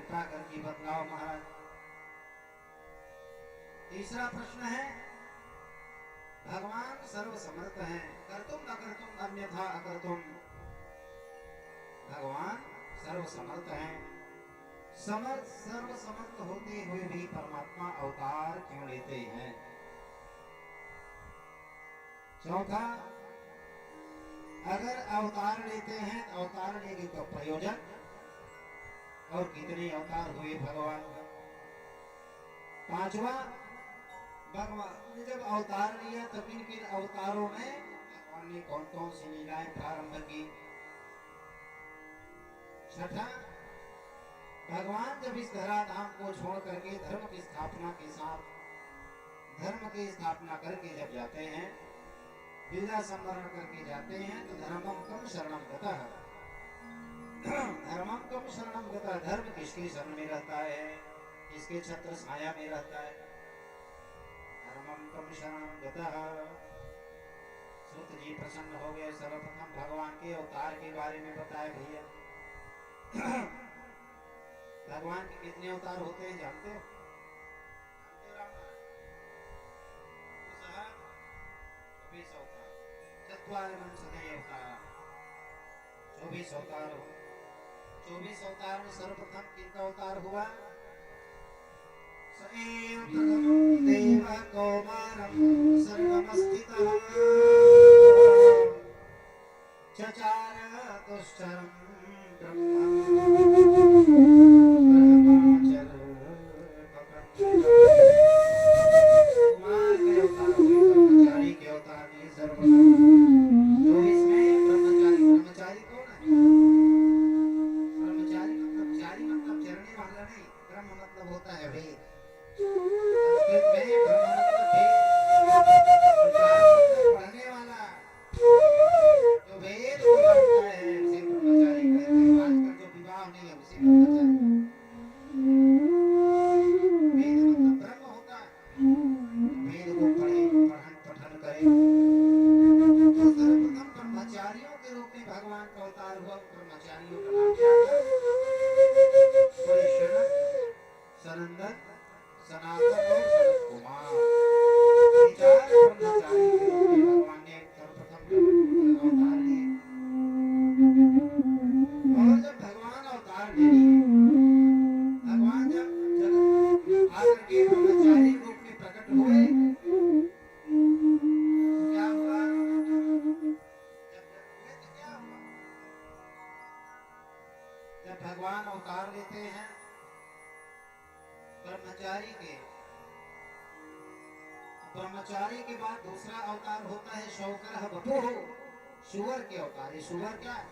कृपा करके बतलाओ महाराज। तीसरा प्रश्न है, भगवान सर्व समर्थ हैं, कर्तुम न कर्तुम अन्यथा अकर्तुम। भगवान सर्व समर्थ हैं, सर्व समर्थ होते हुए भी परमात्मा अवतार क्यों लेते हैं। चौथा, अगर अवतार लेते हैं तो अवतार लेने का प्रयोजन और कितने अवतार हुए भगवान का। पांचवा, भगवान ने जब अवतार लिया तो किन किन अवतारों में भगवान ने कौन कौन सी लीलाएं प्रारंभ की। छठा, भगवान जब इस धराधाम को छोड़ करके धर्म की स्थापना के साथ धर्म की स्थापना करके जब जाते हैं, विद्या संवरण करके जाते हैं, तो धर्मम कम शरणम गतः। धर्मम कम शरणम गतः, धर्म किसके शरण में रहता है, किसके छत्र छाया में रहता है। धर्मम कम शरणम गतः। सूत जी प्रसन्न हो गए, सर्वप्रथम भगवान के अवतार के बारे में बताए भैया। भगवान के कितने अवतार होते हैं जानते हो? 24 अवतार, 24 अवतार। 24 अवतार में सर्वप्रथम किनका अवतार हुआ? देव कौमारं सर्वमस्थितः चचार दुष्टरं ब्रह्मचारी के बाद दूसरा अवतार होता है शौकर वपुः, सुअर के अवतार। सुअर क्या है?